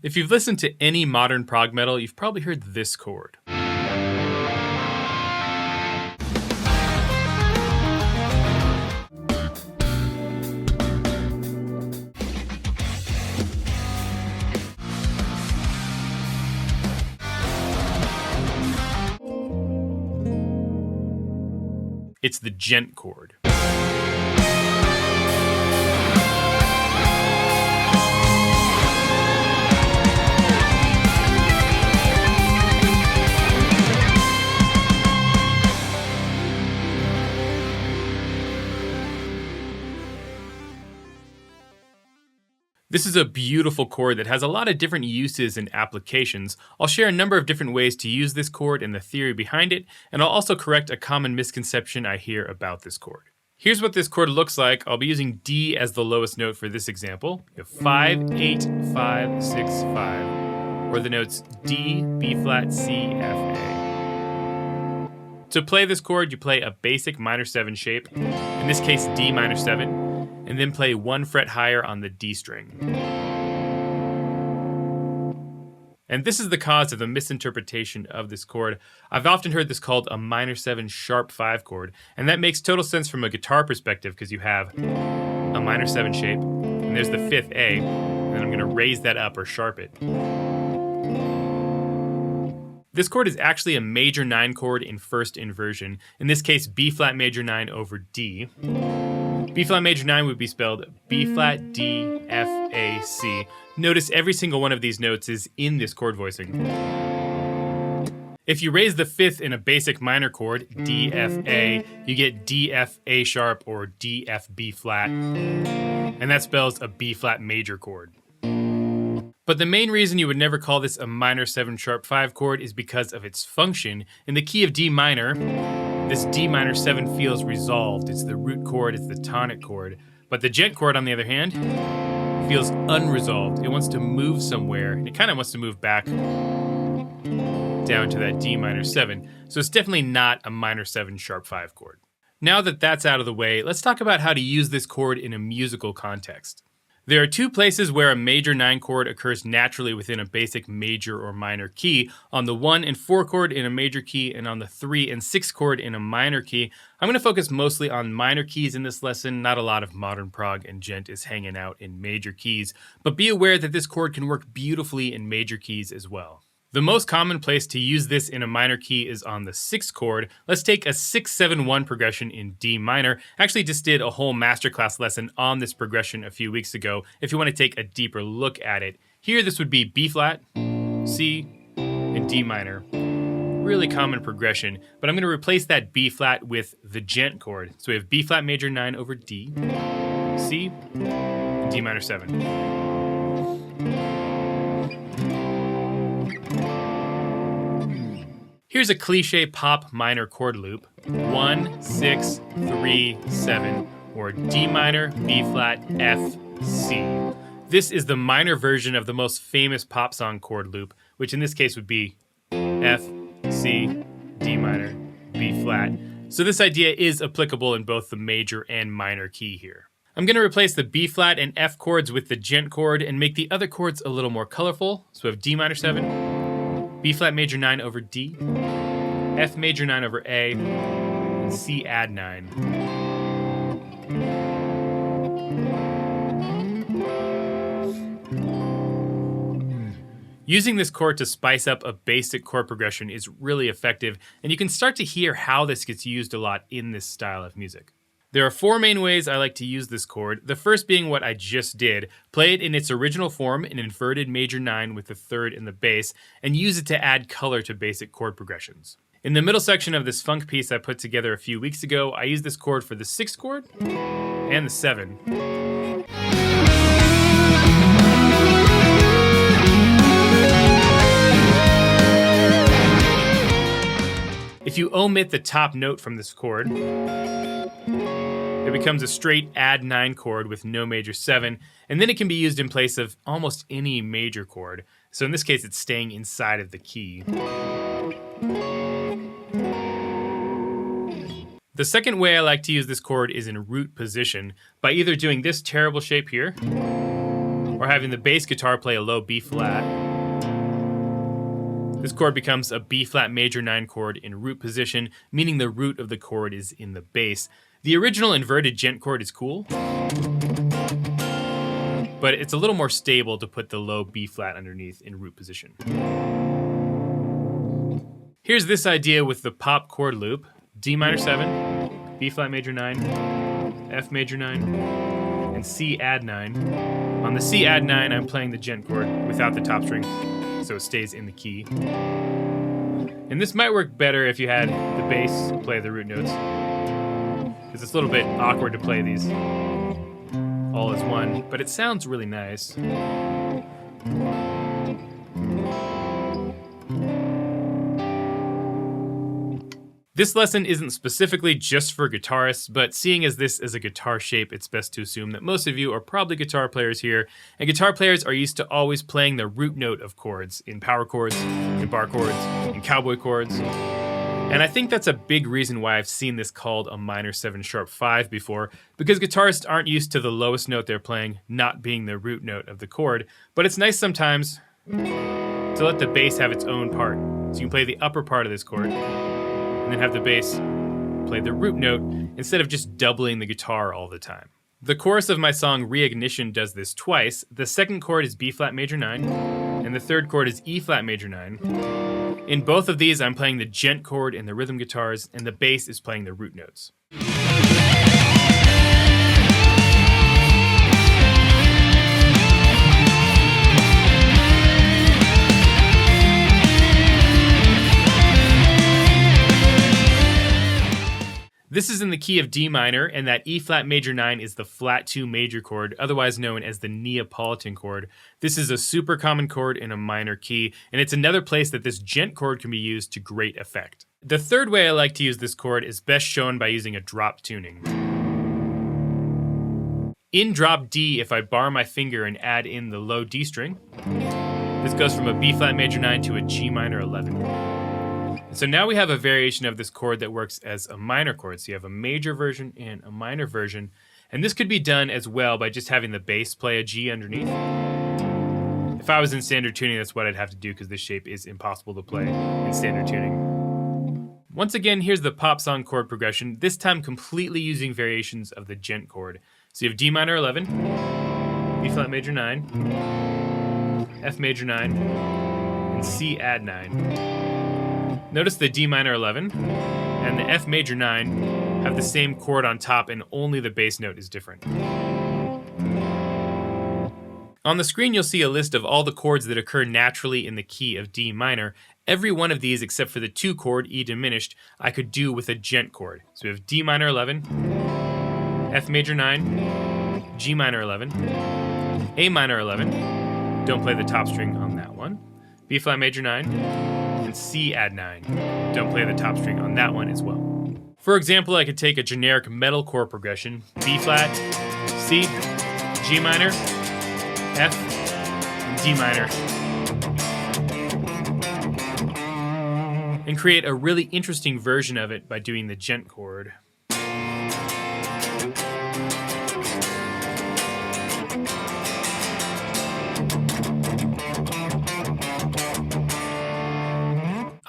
If you've listened to any modern prog metal, you've probably heard this chord. It's the Djent chord. This is a beautiful chord that has a lot of different uses and applications. I'll share a number of different ways to use this chord and the theory behind it, and I'll also correct a common misconception I hear about this chord. Here's what this chord looks like. I'll be using D as the lowest note for this example. You have 5, 8, 5, 6, 5, or the notes D, B flat, C, F, A. To play this chord, you play a basic minor 7 shape, in this case D minor 7, and then play 1 fret higher on the D string. And this is the cause of the misinterpretation of this chord. I've often heard this called a minor 7 sharp 5 chord, and that makes total sense from a guitar perspective because you have a minor 7 shape, and there's the 5th A, and then I'm going to raise that up or sharp it. This chord is actually a major 9 chord in first inversion, in this case B flat major 9 over D. B flat major 9 would be spelled B flat, D, F, A, C. Notice every single one of these notes is in this chord voicing. If you raise the 5th in a basic minor chord, D, F, A, you get D, F, A sharp or D, F, B flat, and that spells a B flat major chord. But the main reason you would never call this a minor 7 sharp 5 chord is because of its function. In the key of D minor, this D minor 7 feels resolved. It's the root chord, it's the tonic chord. But the Djent chord, on the other hand, feels unresolved. It wants to move somewhere, and it kind of wants to move back down to that D minor 7. So it's definitely not a minor 7 sharp 5 chord. Now that that's out of the way, let's talk about how to use this chord in a musical context. There are 2 places where a major 9 chord occurs naturally within a basic major or minor key, on the 1 and 4 chord in a major key and on the 3 and 6 chord in a minor key. I'm going to focus mostly on minor keys in this lesson. Not a lot of modern prog and djent is hanging out in major keys, but be aware that this chord can work beautifully in major keys as well. The most common place to use this in a minor key is on the 6th chord. Let's take a 6-7-1 progression in D minor. I actually just did a whole masterclass lesson on this progression a few weeks ago if you want to take a deeper look at it. Here this would be B flat, C, and D minor. Really common progression, but I'm going to replace that B flat with the Djent chord. So we have B flat major 9 over D, C, and D minor 7. Here's a cliche pop minor chord loop, 1, 6, 3, 7, or D minor, B flat, F, C. This is the minor version of the most famous pop song chord loop, which in this case would be F, C, D minor, B flat. So this idea is applicable in both the major and minor key here. I'm going to replace the B flat and F chords with the Djent chord and make the other chords a little more colorful. So we have D minor 7, B flat major 9 over D, F major 9 over A, and C add 9. Using this chord to spice up a basic chord progression is really effective, and you can start to hear how this gets used a lot in this style of music. There are 4 main ways I like to use this chord, the first being what I just did, play it in its original form, an inverted major 9 with the 3rd in the bass, and use it to add color to basic chord progressions. In the middle section of this funk piece I put together a few weeks ago, I used this chord for the 6th chord and the 7. If you omit the top note from this chord, it becomes a straight add 9 chord with no major 7, and then it can be used in place of almost any major chord. So in this case, it's staying inside of the key. The second way I like to use this chord is in root position, by either doing this terrible shape here, or having the bass guitar play a low B flat. This chord becomes a B flat major 9 chord in root position, meaning the root of the chord is in the bass. The original inverted Djent chord is cool, but it's a little more stable to put the low B flat underneath in root position. Here's this idea with the pop chord loop: D minor 7, B flat major 9, F major 9, and C add 9. On the C add 9, I'm playing the Djent chord without the top string, so it stays in the key. And this might work better if you had the bass play the root notes, because it's a little bit awkward to play these all as one, but it sounds really nice. This lesson isn't specifically just for guitarists, but seeing as this is a guitar shape, it's best to assume that most of you are probably guitar players here, and guitar players are used to always playing the root note of chords in power chords, in bar chords, in cowboy chords. And I think that's a big reason why I've seen this called a minor 7 sharp 5 before, because guitarists aren't used to the lowest note they're playing not being the root note of the chord, but it's nice sometimes to let the bass have its own part. So you can play the upper part of this chord, and then have the bass play the root note instead of just doubling the guitar all the time. The chorus of my song Reignition does this twice. The second chord is B flat major 9, and the third chord is E flat major 9. In both of these, I'm playing the Djent chord in the rhythm guitars, and the bass is playing the root notes. This is in the key of D minor, and that E flat major 9 is the flat 2 major chord, otherwise known as the Neapolitan chord. This is a super common chord in a minor key, and it's another place that this Djent chord can be used to great effect. The third way I like to use this chord is best shown by using a drop tuning. In drop D, if I bar my finger and add in the low D string, this goes from a B flat major 9 to a G minor 11. So now we have a variation of this chord that works as a minor chord. So you have a major version and a minor version. And this could be done as well by just having the bass play a G underneath. If I was in standard tuning, that's what I'd have to do, because this shape is impossible to play in standard tuning. Once again, here's the pop song chord progression, this time completely using variations of the Djent chord. So you have D minor 11, B flat major 9, F major 9, and C add 9. Notice the D minor 11 and the F major 9 have the same chord on top, and only the bass note is different. On the screen, you'll see a list of all the chords that occur naturally in the key of D minor. Every one of these, except for the 2 chord E diminished, I could do with a Djent chord. So we have D minor 11, F major 9, G minor 11, A minor 11, don't play the top string on that one, B flat major 9, and C add 9. Don't play the top string on that one as well. For example, I could take a generic metal chord progression, B flat, C, G minor, F, and D minor, and create a really interesting version of it by doing the Djent chord.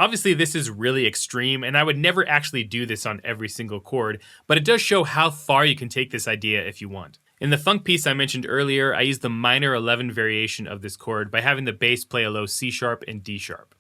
Obviously, this is really extreme, and I would never actually do this on every single chord, but it does show how far you can take this idea if you want. In the funk piece I mentioned earlier, I used the minor 11 variation of this chord by having the bass play a low C sharp and D sharp.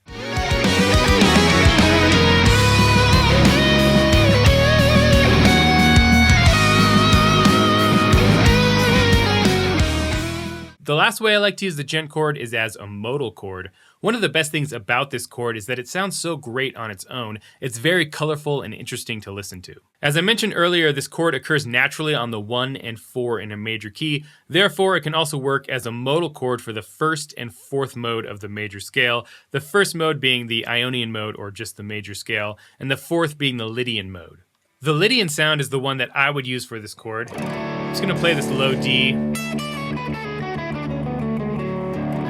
The last way I like to use the Djent chord is as a modal chord. One of the best things about this chord is that it sounds so great on its own. It's very colorful and interesting to listen to. As I mentioned earlier, this chord occurs naturally on the 1 and 4 in a major key. Therefore, it can also work as a modal chord for the 1st and 4th mode of the major scale. The 1st mode being the Ionian mode, or just the major scale, and the 4th being the Lydian mode. The Lydian sound is the one that I would use for this chord. I'm just going to play this low D,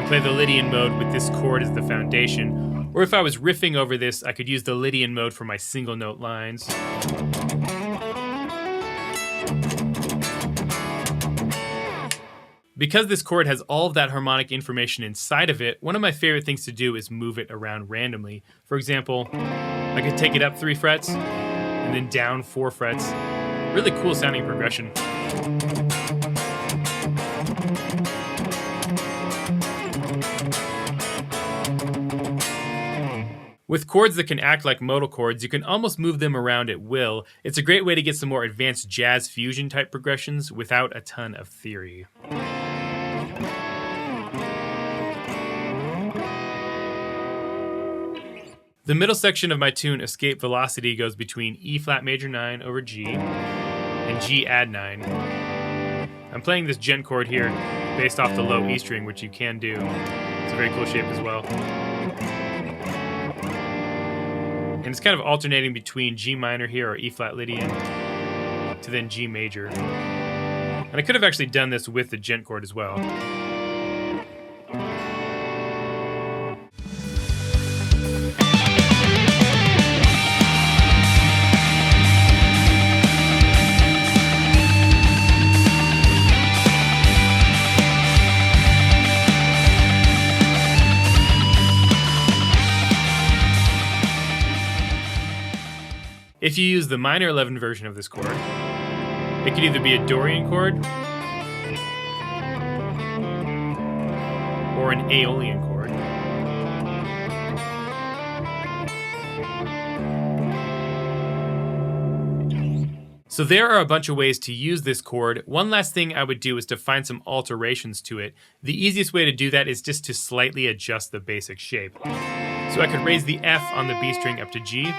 play the Lydian mode with this chord as the foundation, or if I was riffing over this, I could use the Lydian mode for my single note lines. Because this chord has all of that harmonic information inside of it, one of my favorite things to do is move it around randomly. For example, I could take it up 3 frets and then down 4 frets. Really cool sounding progression. With chords that can act like modal chords, you can almost move them around at will. It's a great way to get some more advanced jazz fusion type progressions without a ton of theory. The middle section of my tune, Escape Velocity, goes between E flat major 9 over G and G add 9. I'm playing this Djent chord here based off the low E string, which you can do. It's a very cool shape as well. And it's kind of alternating between G minor here, or E flat Lydian, to then G major. And I could have actually done this with the Djent chord as well. If you use the minor 11 version of this chord, it could either be a Dorian chord or an Aeolian chord. So there are a bunch of ways to use this chord. One last thing I would do is to find some alterations to it. The easiest way to do that is just to slightly adjust the basic shape. So I could raise the F on the B string up to G,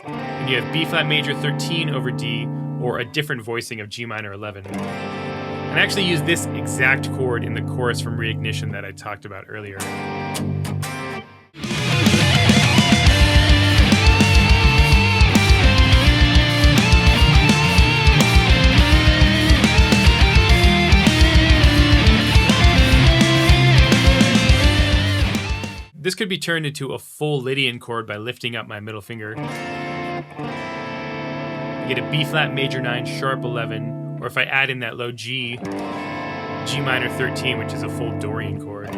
and you have B flat major 13 over D, or a different voicing of G minor 11. And I actually use this exact chord in the chorus from Reignition that I talked about earlier. This could be turned into a full Lydian chord by lifting up my middle finger. You get a B flat major 9 sharp 11, or if I add in that low G, G minor 13, which is a full Dorian chord.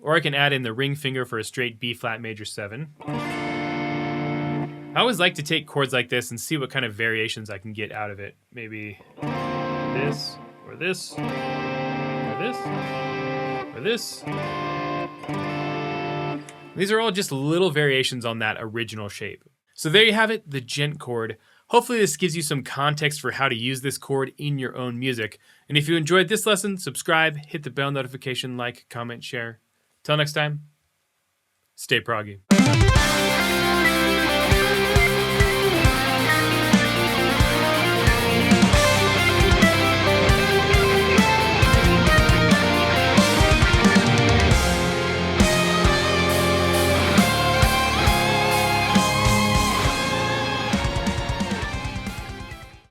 Or I can add in the ring finger for a straight B flat major 7. I always like to take chords like this and see what kind of variations I can get out of it. Maybe this, or this, or this, or this. These are all just little variations on that original shape. So there you have it, the Djent chord. Hopefully this gives you some context for how to use this chord in your own music. And if you enjoyed this lesson, subscribe, hit the bell notification, like, comment, share. Till next time, stay proggy.